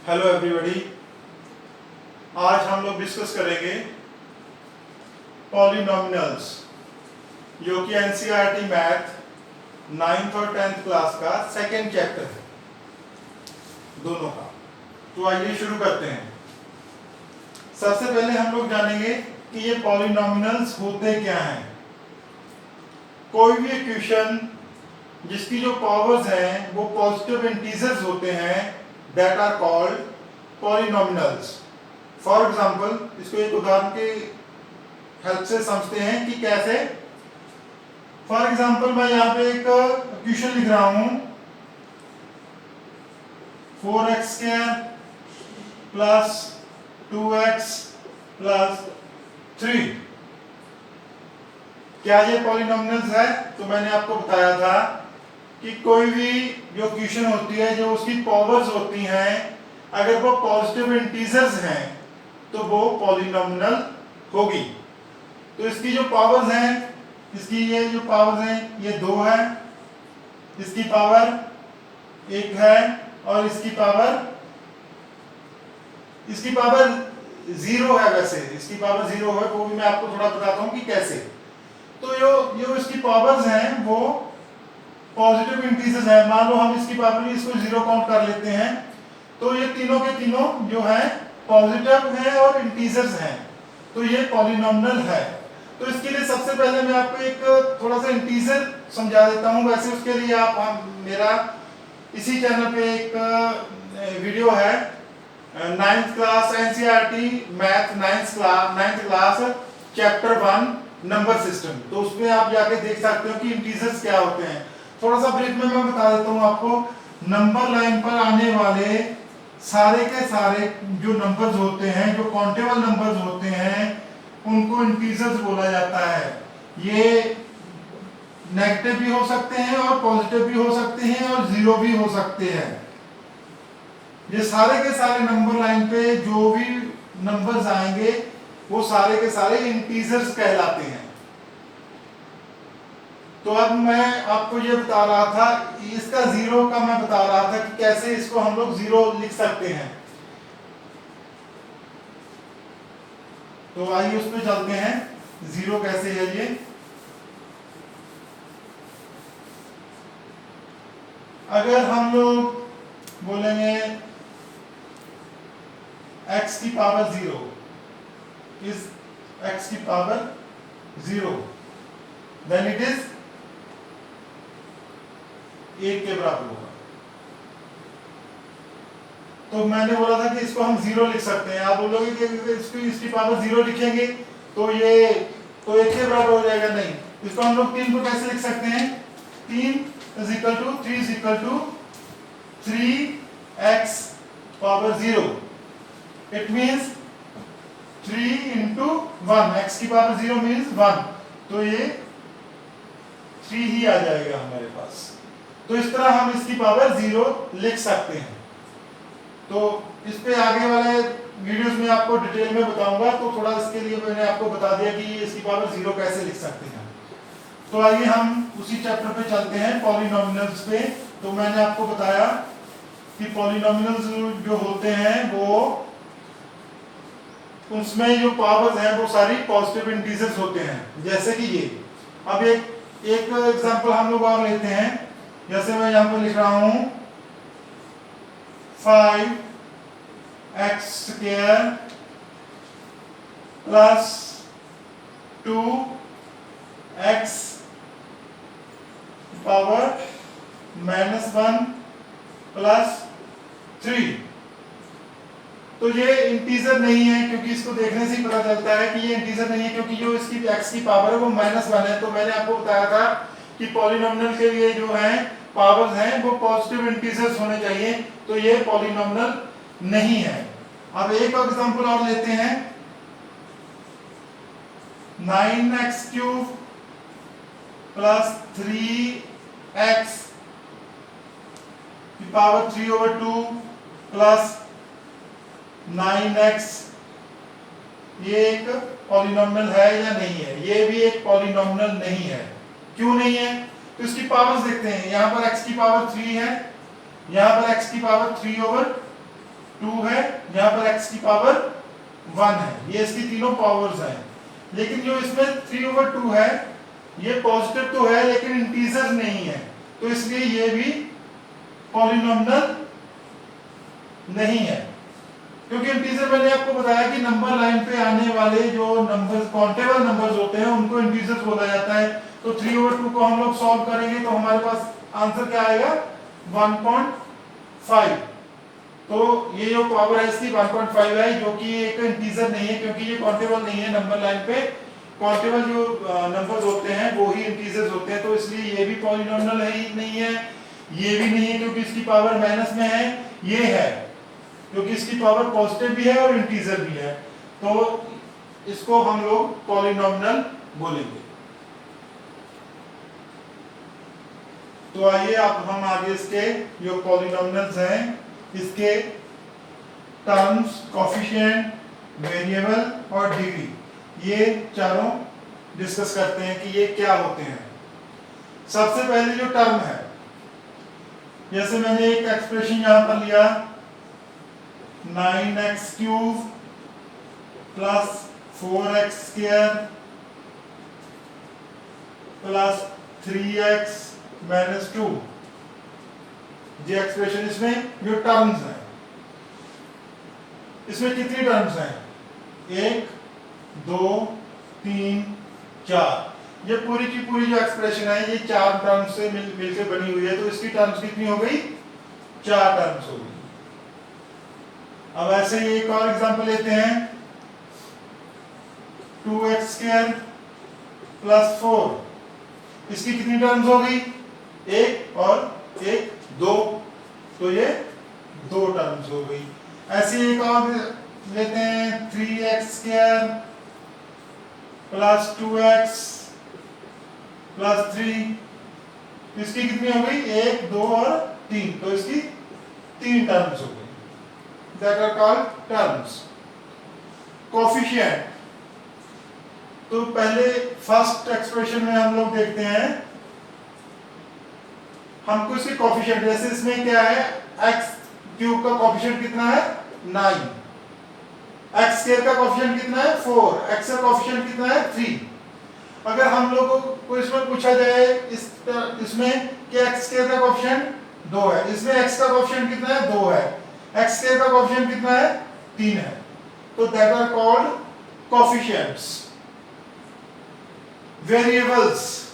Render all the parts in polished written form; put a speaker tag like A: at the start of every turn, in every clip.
A: Hello everybody. आज हम लोग डिस्कस करेंगे पॉलिनोमिनल्स, जो कि एनसीईआरटी मैथ 9th और 10th क्लास का सेकेंड चैप्टर है, दोनों का। तो आइए शुरू करते हैं। सबसे पहले हम लोग जानेंगे कि ये पॉलिनोमिनल्स होते क्या हैं। कोई भी इक्वेशन जिसकी जो पावर्स हैं वो पॉजिटिव इंटीजर्स होते हैं, that are called polynomials. For example, इसको एक उदाहरण के हेल्प से समझते हैं कि कैसे। फॉर एग्जांपल, मैं यहाँ पे एक इक्वेशन लिख रहा हूं 4x² प्लस 2x प्लस 3। क्या ये पॉलिनोमिनल्स है? तो मैंने आपको बताया था कि कोई भी जो इक्वेशन होती है, जो उसकी पावर्स होती हैं, अगर वो पॉजिटिव इंटीजर्स हैं तो वो पॉलिनोमिनल होगी। तो इसकी जो पावर्स हैं, इसकी ये जो पावर्स हैं ये 2 है, इसकी पावर 1 है और इसकी पावर 0 है। वैसे इसकी पावर 0 है, वो भी मैं आपको थोड़ा बताता हूं कि कैसे। तो जो इसकी पावर्स हैं वो पॉजिटिव इंटीजर्स है। मान लो हम इसकी पावर इसको 0 काउंट कर लेते हैं, तो ये तीनों के तीनों जो है पॉजिटिव है और इंटीजर्स हैं, तो ये पॉलिनोमिनल है। तो इसके लिए सबसे पहले मैं आपको एक थोड़ा सा इंटीजर समझा देता हूं। वैसे उसके लिए आप मेरा इसी चैनल पे एक वीडियो है 9th class NCERT math 9th class chapter 1 number system, तो उसमें आप जाके देख सकते हो कि इंटीजर्स क्या होते हैं। थोड़ा सा ब्रीफ में मैं बता देता हूं आपको। नंबर लाइन पर आने वाले सारे के सारे जो नंबर्स होते हैं, जो काउंटेबल नंबर्स होते हैं, उनको इंटीजर्स बोला जाता है। ये नेगेटिव भी हो सकते हैं और पॉजिटिव भी हो सकते हैं और 0 भी हो सकते हैं। ये सारे के सारे नंबर लाइन पे जो भी नंबर्स आएंगे वो सारे के सारे इंटीजर्स कहलाते हैं। तो अब मैं आपको ये बता रहा था, इसका 0 का मैं बता रहा था कि कैसे इसको हम लोग 0 लिख सकते हैं। तो आइए उस पे चलते हैं, 0 कैसे है ये। अगर हम लोग बोलेंगे x की पावर 0 इज x की पावर 0, देन इट इज 1 के बराबर होगा। तो मैंने बोला था कि इसको हम 0 लिख सकते हैं। आप बोलोगे कि इसकी पावर 0 लिखेंगे तो ये तो 1 के बराबर हो जाएगा। नहीं, इसको हम लोग 3 को कैसे लिख सकते हैं? 3 = 3x power 0। It means 3 × 1, x की पावर 0 मीन्स 1, तो ये 3 ही आ जाएगा हमारे पास। तो इस तरह हम इसकी पावर 0 लिख सकते हैं। तो इस पे आगे वाले वीडियोस में आपको डिटेल में बताऊंगा, तो थोड़ा इसके लिए मैंने आपको बता दिया कि इसकी पावर 0 कैसे लिख सकते हैं। तो आइए हम उसी चैप्टर पे चलते हैं, पॉलिनोमिनल्स पे। तो मैंने आपको बताया कि पॉलिनोमिनल्स जो होते हैं वो उसमें जो पावर्स हैं वो सारी पॉजिटिव इंटीजर्स होते हैं। जैसे कि ये, अब एक एग्जांपल हम लोग और लेते हैं। जैसे मैं यहां पर लिख रहा हूं 5x² plus 2x power -1 plus 3। तो ये इंटीजर नहीं है, क्योंकि इसको देखने से ही पता चलता है कि ये इंटीजर नहीं है, क्योंकि जो इसकी x की पावर है वो -1 है। तो मैंने आपको बताया था कि पॉलिनोमिनल के लिए जो है पावर्स हैं वो पॉजिटिव इंटीजर्स होने चाहिए, तो ये पॉलिनोमिनल नहीं है। अब एक एग्जांपल और लेते हैं 9x³ प्लस 3x की पावर 3/2 प्लस 9x। ये एक पॉलिनोमिनल है या नहीं है? ये भी एक पॉलिनोमिनल नहीं है। क्यों नहीं है? तो इसकी पावर्स देखते हैं। यहां पर x की पावर 3 है, यहां पर x की पावर 3/2 2 है, यहाँ पर x की पावर 1 है, ये इसकी तीनों पावर्स हैं। लेकिन जो इसमें 3/2 है ये पॉजिटिव तो है लेकिन इंटीजर नहीं है, तो इसलिए ये भी पॉलिनॉमियल नहीं है। क्योंकि इंटीजर मैंने आपको बताया कि नंबर लाइन पे आने वाले जो नंबर्स काउंटेबल नंबर्स होते हैं उनको इंटीजर्स बोला जाता है। तो 3/2 को हम लोग सॉल्व करेंगे तो हमारे पास आंसर क्या आएगा 1.5। तो ये जो पावर है इसकी 1.5 है, जो कि एक इंटीजर नहीं है क्योंकि ये काउंटेबल नहीं है। नंबर लाइन पे काउंटेबल जो नंबर्स होते हैं वो ही इंटीजर्स होते हैं, तो इसलिए ये भी पॉलिनॉमियल है ही नहीं है, ये भी नहीं है क्योंकि इसकी पावर माइनस में है, ये है क्योंकि इसकी पावर पॉजिटिव भी है और इंटीजर भी है, तो इसको हम लोग पॉलिनॉमियल बोलेंगे। तो आइए अब हम आगे इसके जो पॉलिनॉमियल्स हैं इसके टर्म्स, कोफिशिएंट, वेरिएबल और डिग्री, ये चारों डिस्कस करते हैं कि ये क्या होते हैं। सबसे पहले जो टर्म है, जैसे मैंने एक एक्सप्रेशन यहां पर लिया 9x³ plus 4x² plus 3x - 2, ये एक्सप्रेशन, इसमें जो टर्म्स हैं, इसमें कितनी टर्म्स हैं 1 2 3 4, ये पूरी की पूरी जो एक्सप्रेशन है ये 4 टर्म्स से मिलकर बनी हुई है, तो इसकी टर्म्स कितनी हो गई 4 टर्म्स हो गई। अब ऐसे ही एक और एग्जांपल लेते हैं 2x² प्लस 4, इसकी कितनी टर्म्स हो गई 1 और 1 2, तो ये 2 टर्म्स हो गई। ऐसे एक और लेते हैं 3x² प्लस 2x प्लस 3, इसकी कितनी हो गई 1 2 और 3, तो इसकी 3 टर्म्स हो गई, that are called terms। Coefficient, तो पहले फर्स्ट एक्सप्रेशन में हम लोग देखते हैं, हमको इसके कोफिशिएंट, जैसे इसमें क्या है x³ का कोफिशिएंट कितना है 9, x² का कोफिशिएंट कितना है 4, x का कोफिशिएंट कितना है 3। अगर हम लोगों को इसमें पूछा जाए इसमें कि x² का कोफिशिएंट 2 है, इसमें x का कोफिशिएंट कितना है 2 है, x² का कोफिशिएंट कितना है 3 है, तो that are called coefficients. Variables,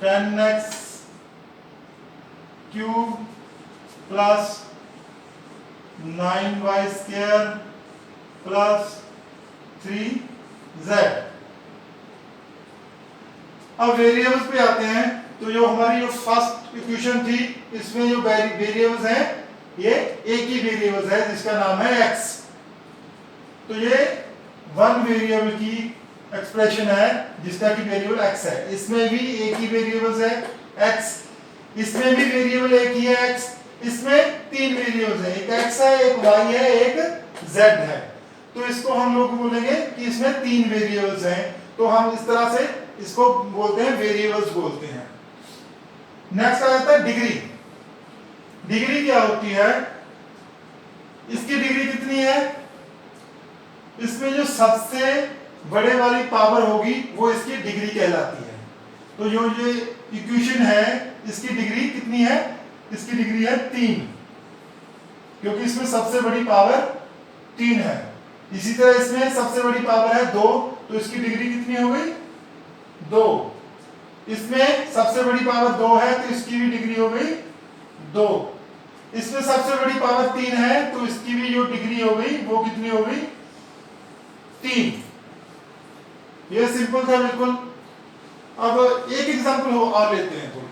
A: (10x³ plus 9y² plus 3z। अब वेरिएबल्स पे आते हैं, तो जो हमारी जो फर्स्ट इक्वेशन थी इसमें जो वेरिएबल्स हैं ये एक ही वेरिएबल्स है जिसका नाम है x, तो ये वन वेरिएबल की एक्सप्रेशन है जिसका कि वेरिएबल x है। इसमें भी एक ही वेरिएबल्स है x, इसमें भी वेरिएबल एक ही है x, इसमें 3 वेरिएबल्स हैं, एक x है, एक y है, एक z है, तो इसको हम लोग बोलेंगे कि इसमें 3 वेरिएबल्स हैं, तो हम इस तरह से इसको बोलते हैं वेरिएबल्स बोलते हैं। नेक्स्ट आ जाता है डिग्री। डिग्री क्या होती है, इसकी डिग्री कितनी है, इसमें जो सबसे बड़े वाली पावर होगी वो इसकी डिग्री कहलाती है। तो जो ये इक्वेशन है इसकी डिग्री कितनी है, इसकी डिग्री है 3, क्योंकि इसमें सबसे बड़ी पावर 3 है। इसी तरह इसमें सबसे बड़ी पावर है 2, तो इसकी डिग्री कितनी हो गई 2। इसमें सबसे बड़ी पावर 2 है तो इसकी भी डिग्री हो गई 2। इसमें सबसे बड़ी पावर 3 है तो इसकी भी जो डिग्री हो गई वो कितनी हो गई 3। ये सिंपल था बिल्कुल। अब एक एग्जांपल और लेते हैं थोड़ी।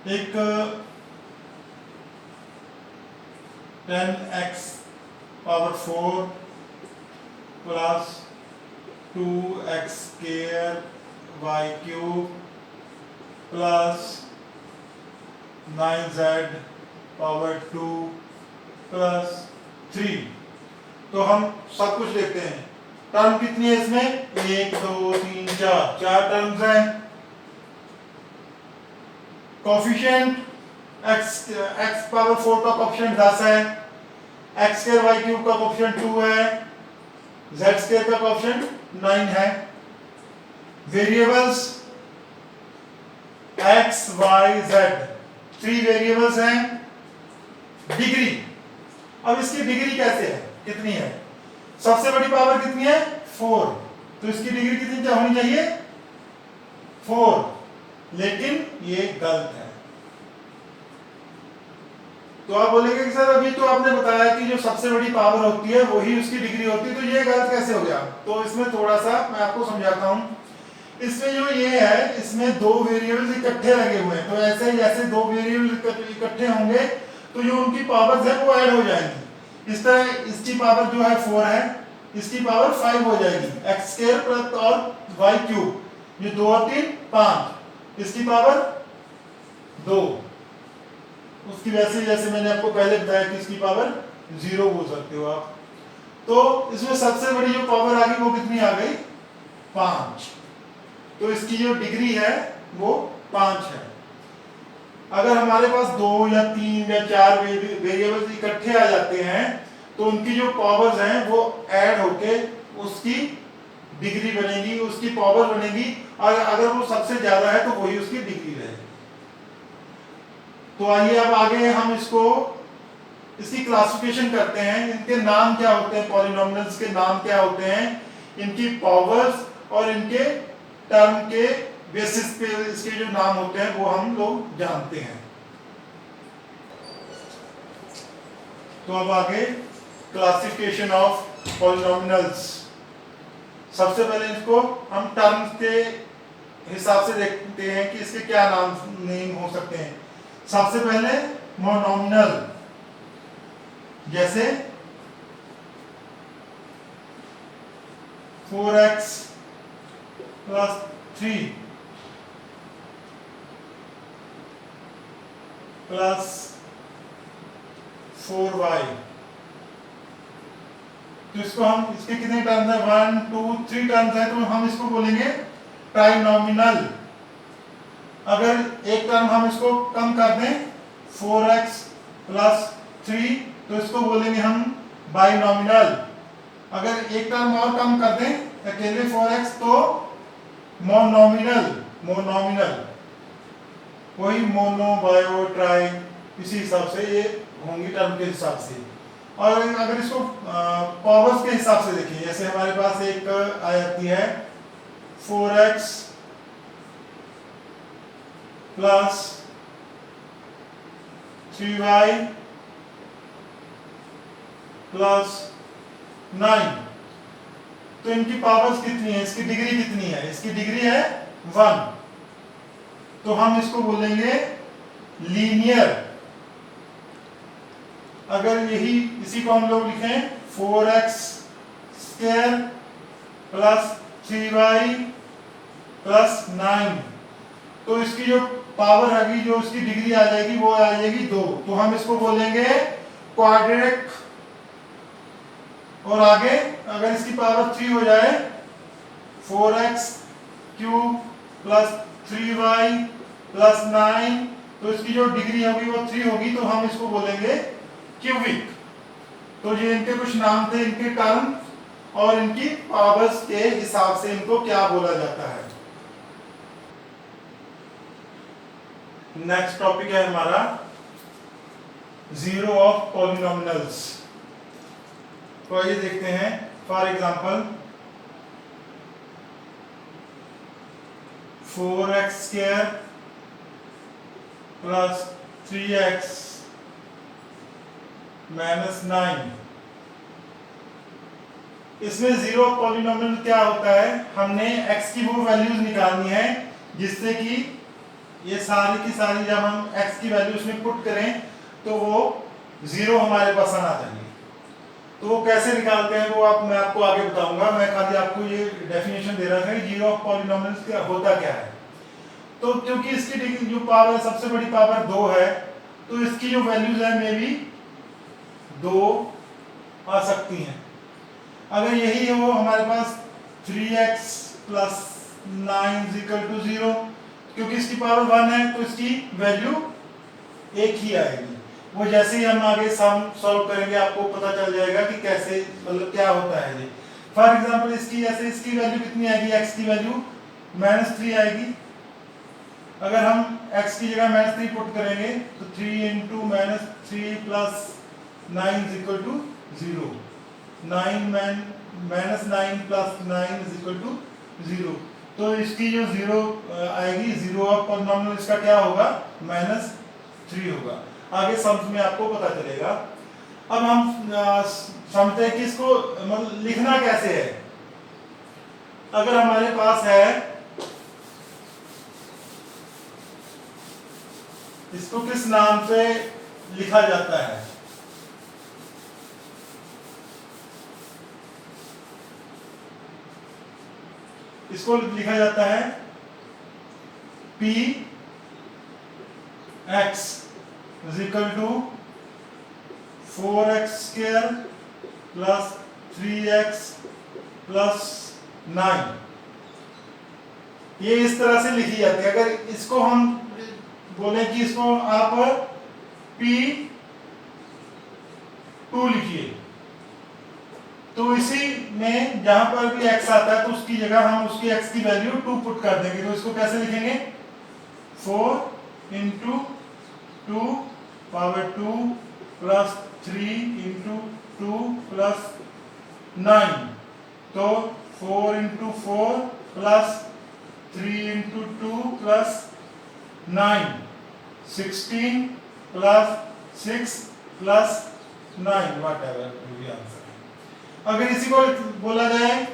A: एक 10x⁴ plus 2x square y cube plus 9z power 2 plus 3। तो हम सब कुछ देखते हैं। टर्म कितनी है इसमें? 1 2 3 4 चार टर्म्स हैं। कोफिशिएंट x पावर 4 का कोफिशिएंट 10 है, x स्क्वायर वाई क्यूब का कोफिशिएंट 2 है, z स्क्वायर का कोफिशिएंट 9 है। Variables x y z 3 variables हैं। डिग्री, अब इसकी डिग्री कैसे है, कितनी है? सबसे बड़ी पावर कितनी है? 4, तो इसकी डिग्री कितनी क्या होनी चाहिए? 4, लेकिन ये गलत है। तो आप बोलेंगे कि सर अभी तो आपने बताया कि जो सबसे बड़ी पावर होती है वही उसकी डिग्री होती है, तो ये गलत कैसे हो गया? तो इसमें थोड़ा सा मैं आपको समझाता हूं। इसमें जो ये है, इसमें दो वेरिएबल्स इकट्ठे लगे हुए हैं, तो ऐसे जैसे दो वेरिएबल्स इकट्ठे होंगे तो जो उनकी पावर्स है वो ऐड हो जाएंगी। इस तरह इसकी पावर जो है 4 है, इसकी पावर 5 हो जाएगी, एक्स स्क्वायर प्लस और वाई क्यूब, ये 2 और 3 5, इसकी पावर 2। उसकी वैसे जैसे मैंने आपको पहले बताया कि इसकी पावर 0 बोल सकते हो आप। तो इसमें सबसे बड़ी जो पावर आ गई वो कितनी आ गई? 5। तो इसकी जो डिग्री है वो 5 है। अगर हमारे पास 2 या 3 या 4 वेरिएबल्स इकट्ठे आ जाते हैं तो उनकी जो पावर्स हैं वो ऐड होके उसकी डिग्री बनेगी, उसकी पावर बनेगी, और अगर वो सबसे ज्यादा है तो वही उसकी डिग्री रहेगी। तो आइए अब आगे हम इसकी क्लासिफिकेशन करते हैं। इनके नाम क्या होते हैं, पॉलिनोमियल्स के नाम क्या होते हैं, इनकी पावर्स और इनके टर्म के बेसिस पे इसके जो नाम होते हैं वो हम लोग जानते हैं। तो अब आगे क्लासिफिकेशन ऑफ पॉलिनोमियल्स। सबसे पहले इसको हम टर्म्स के हिसाब से देखते हैं कि इसके क्या नेम हो सकते हैं। सबसे पहले मोनोमियल, जैसे 4x प्लस 3 प्लस 4y, तो इसको हम, इसके कितने टर्म्स हैं? 1 2 3 टर्म्स हैं, तो हम इसको बोलेंगे ट्राइनोमिनल। अगर एक टर्म हम इसको कम कर दें 4x प्लस 3, तो इसको बोलेंगे हम बाइनोमिनल। अगर एक टर्म और कम कर दें अकेले 4x, तो मोनोमिनल। वही मोनो बायो ट्राई, इसी हिसाब से ये होंगी टर्म के हिसाब से। और अगर इसको पावर्स के हिसाब से देखिए, जैसे हमारे पास एक आ जाती है 4x प्लस 3y प्लस 9, तो इनकी पावर्स कितनी है, इसकी डिग्री कितनी है? इसकी डिग्री है 1, तो हम इसको बोलेंगे लीनियर। अगर इसी को हम लोग लिखें 4x square plus 3y plus 9, तो इसकी जो पावर आएगी, जो इसकी डिग्री आ जाएगी वो आ जाएगी 2, तो हम इसको बोलेंगे क्वाड्रेटिक। और आगे अगर इसकी पावर 3 हो जाए, 4x cube plus 3y plus 9, तो इसकी जो डिग्री होगी वो 3 होगी, तो हम इसको बोलेंगे क्यूबिक। तो ये इनके कुछ नाम थे, इनके टर्म और इनकी पावर्स के हिसाब से इनको क्या बोला जाता है। नेक्स्ट टॉपिक है हमारा जीरो ऑफ पॉलिनोमियल्स। तो आइए देखते हैं। For example 4x square plus 3x minus 9, इसमें जीरो पॉलिनोमियल क्या होता है? हमने x की वो वैल्यूज निकालनी है जिससे कि ये सारी की सारी, जब हम x की वैल्यू उसमें पुट करें तो वो जीरो हमारे पास आना चाहिए। तो वो कैसे निकालते हैं वो मैं आपको आगे बताऊंगा। मैं खाली आपको ये डेफिनेशन दे रहा था कि जीरो ऑफ पॉलिनोमियल्स क्या होता क्या है। तो क्योंकि इसकी डिग्री जो पावर सबसे बड़ी पावर 2 है, तो इसकी जो वैल्यूज है मे भी 2 आ सकती हैं। अगर यही हो हमारे पास 3x प्लस 9 इक्वल टू 0, क्योंकि इसकी पावर 1 है तो इसकी वैल्यू एक ही आएगी। वो जैसे ही हम आगे सम सॉल्व करेंगे आपको पता चल जाएगा कि कैसे, मतलब क्या होता है ये। फॉर एग्जांपल इसकी जैसे इसकी वैल्यू कितनी आएगी, x की वैल्यू -3 आएगी। अगर हम x की जगह -3 पुट करेंगे तो 3 into -3 plus 9 is equal to 0। 9 plus 9 is equal to 0। तो इसकी जो 0 आएगी, 0 ऑफ पॉलिनोमियल इसका क्या होगा, -3 होगा। आगे सम्स में आपको पता चलेगा। अब हम समझते हैं कि इसको मतलब लिखना कैसे है। अगर हमारे पास है, इसको किस नाम से लिखा जाता है, इसको लिखा जाता है p x is equal to 4x square plus 3x plus 9। ये इस तरह से लिखी जाती है। अगर इसको हम बोले कि इसको आप P2 लिखिए, तो इसी में जहां पर भी x आता है तो उसकी जगह हम उसकी x की वैल्यू 2 पुट कर देंगे। तो इसको कैसे लिखेंगे, 4 into 2 power 2 plus 3 into 2 plus 9। तो 4 into 4 plus 3 into 2 plus 9, 16 plus 6 plus 9, what ever भी आंसर। अगर इसी को बोला जाए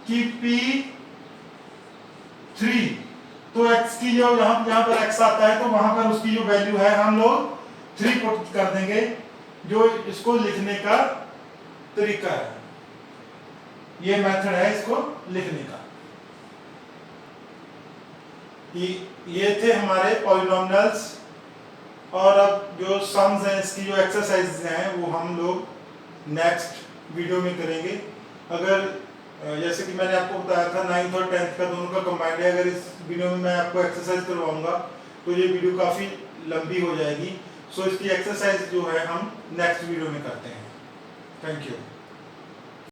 A: कि P3, तो x की जो जहां पर x आता है तो वहां पर उसकी जो वैल्यू है हम लोग 3 पुट कर देंगे, जो इसको लिखने का तरीका है। ये मेथड है इसको लिखने का। ये थे हमारे पॉलिनोमियल्स। और अब जो सम्स हैं, इसकी जो एक्सरसाइजेस हैं वो हम लोग नेक्स्ट वीडियो में करेंगे। अगर जैसे कि मैंने आपको बताया था 9th और 10th का दोनों का कंबाइंड है, अगर इस वीडियो में मैं आपको एक्सरसाइज करवाऊंगा तो ये वीडियो काफ़ी लंबी हो जाएगी। सो इसकी एक्सरसाइज जो है हम नेक्स्ट वीडियो में करते हैं। Thank you.